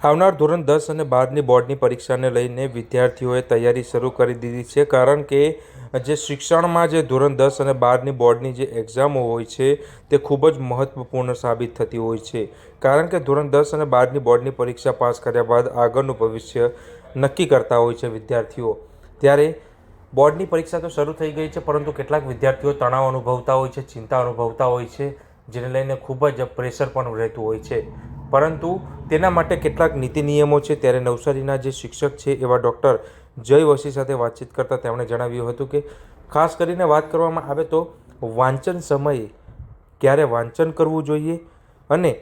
આવનાર ધોરણ 10 અને 12ની બોર્ડની પરીક્ષાને લઈને વિદ્યાર્થીઓએ તૈયારી શરૂ કરી દીધી છે. કારણ કે જે શિક્ષણમાં જે ધોરણ 10 અને 12ની બોર્ડની જે એક્ઝામો હોય છે તે ખૂબ જ મહત્ત્વપૂર્ણ સાબિત થતી હોય છે. કારણ કે ધોરણ 10 અને 12ની બોર્ડની પરીક્ષા પાસ કર્યા બાદ આગળનું ભવિષ્ય નક્કી કરતા હોય છે વિદ્યાર્થીઓ. ત્યારે બોર્ડની પરીક્ષા તો શરૂ થઈ ગઈ છે, પરંતુ કેટલાક વિદ્યાર્થીઓ તણાવ અનુભવતા હોય છે, ચિંતા અનુભવતા હોય છે, જેને લઈને ખૂબ જ પ્રેશર પણ રહેતું હોય છે. પરંતુ તેના માટે કેટલાક નીતિ નિયમો છે. ત્યારે નવસારીના જે શિક્ષક છે એવા ડૉક્ટર જય વસી સાથે વાતચીત કરતાં તેમણે જણાવ્યું હતું કે ખાસ કરીને વાત કરવામાં આવે તો વાંચન સમયે ક્યારે વાંચન કરવું જોઈએ અને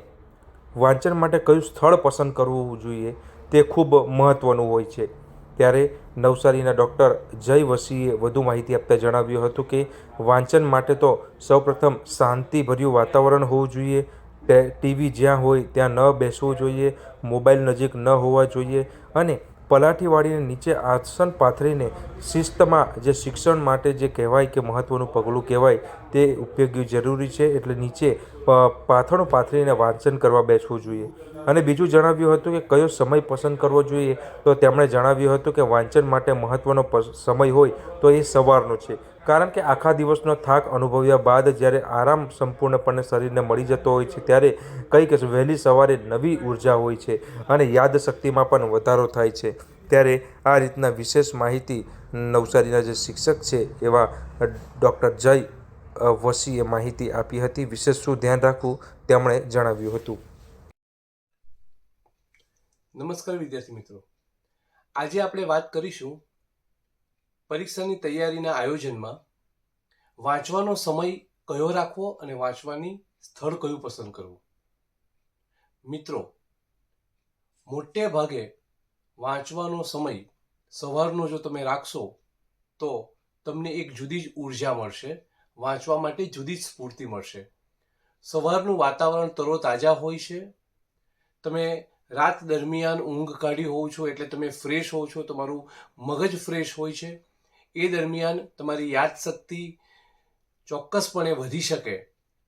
વાંચન માટે કયું સ્થળ પસંદ કરવું જોઈએ તે ખૂબ મહત્ત્વનું હોય છે. ત્યારે નવસારીના ડૉક્ટર જય વસીએ વધુ માહિતી આપતા જણાવ્યું હતું કે વાંચન માટે તો સૌપ્રથમ શાંતિભર્યું વાતાવરણ હોવું જોઈએ. ટીવી જ્યાં હોય ત્યાં ન બેસવું જોઈએ, મોબાઈલ નજીક ન હોવા જોઈએ અને પલાઠી વાળીને નીચે આસન પાથરીને શિસ્તમાં જે શિક્ષણ માટે જે કહેવાય કે મહત્ત્વનું પગલું કહેવાય તે ઉપયોગી જરૂરી છે. એટલે નીચે પાથરણું પાથરીને વાંચન કરવા બેસવું જોઈએ. અને બીજું જણાવ્યું હતું કે કયો સમય પસંદ કરવો જોઈએ, તો તેમણે જણાવ્યું હતું કે વાંચન માટે મહત્ત્વનો સમય હોય તો એ સવારનો છે. કારણ કે આખા દિવસનો થાક અનુભવ્યા બાદ જ્યારે આરામ સંપૂર્ણપણે શરીરને મળી જતો હોય છે ત્યારે કંઈક વહેલી સવારે નવી ઉર્જા હોય છે અને યાદશક્તિમાં પણ વધારો થાય છે. ત્યારે આ રીતના વિશેષ માહિતી નવસારીના જે શિક્ષક છે એવા ડૉક્ટર જય વસીએ માહિતી આપી હતી. વિશેષ શું ધ્યાન રાખવું તેમણે જણાવ્યું હતું. નમસ્કાર વિદ્યાર્થી મિત્રો, આજે આપણે વાત કરીશું પરીક્ષાની તૈયારીના આયોજનમાં વાંચવાનો સમય કયો રાખવો અને વાંચવાની સ્થળ કયું પસંદ કરવું. મિત્રો, મોટે ભાગે વાંચવાનો સમય સવારનો જો તમે રાખશો તો તમને એક જુદી જ ઉર્જા મળશે, વાંચવા માટે જુદી જ સ્ફૂર્તિ મળશે. સવારનું વાતાવરણ તરોતાજા હોય છે. તમે રાત દરમિયાન ઊંઘ કાઢી હોવ છો એટલે તમે ફ્રેશ હોવ છો, તમારું મગજ ફ્રેશ હોય છે. એ દરમિયાન તમારી યાદશક્તિ ચોક્કસપણે વધી શકે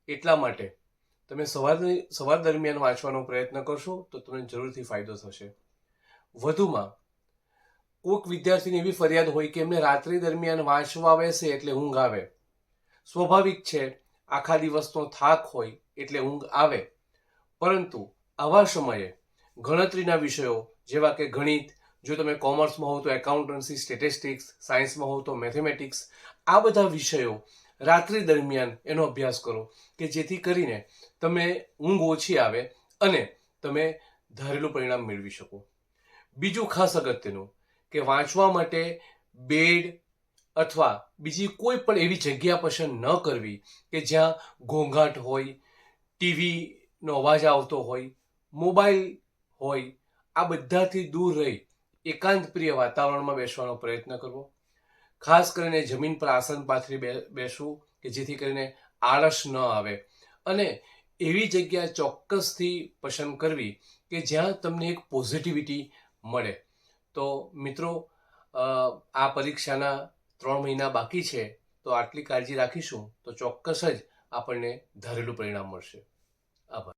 એટલા માટે તમે સવાર દરમિયાન વાંચવાનો પ્રયત્ન કરશો તો તમને જરૂરથી ફાયદો થશે. વધુમાં કોઈક વિદ્યાર્થીની એવી ફરિયાદ હોય કે એમને રાત્રિ દરમિયાન વાંચવા બેસે એટલે ઊંઘ આવે. સ્વાભાવિક છે, આખા દિવસનો થાક હોય એટલે ઊંઘ આવે. પરંતુ આવા સમયે ગણતરીના વિષયો જેવા કે ગણિત, જો તમે કોમર્સમાં હો તો એકાઉન્ટન્સી, સ્ટેટિસ્ટિક્સ, સાયન્સમાં હો તો મેથેમેટિક્સ, આ બધા વિષયો રાત્રિ દરમિયાન એનો અભ્યાસ કરો કે જેથી કરીને તમે ઊંઘ ઓછી આવે અને તમે ધારેલું પરિણામ મેળવી શકો. બીજું ખાસ અગત્યનું કે વાંચવા માટે બેડ અથવા બીજી કોઈ પણ એવી જગ્યા પસંદ ન કરવી કે જ્યાં ઘોંઘાટ હોય, ટીવીનો અવાજ આવતો હોય, મોબાઈલ હોય. આ બધાથી દૂર રહી એકાંત પ્રિય વાતાવરણમાં બેસવાનો પ્રયત્ન કરવો. ખાસ કરીને જમીન પર આસન પાથરી બેસવું કે જેથી કરીને આળસ ન આવે અને એવી જગ્યા ચોક્કસથી પસંદ કરવી કે જ્યાં તમને એક પોઝિટિવિટી મળે. તો મિત્રો, આ પરીક્ષાના 3 મહિના બાકી છે, તો આટલી કાળજી રાખીશું તો ચોક્કસ જ આપણને ધારેલું પરિણામ મળશે. આભાર.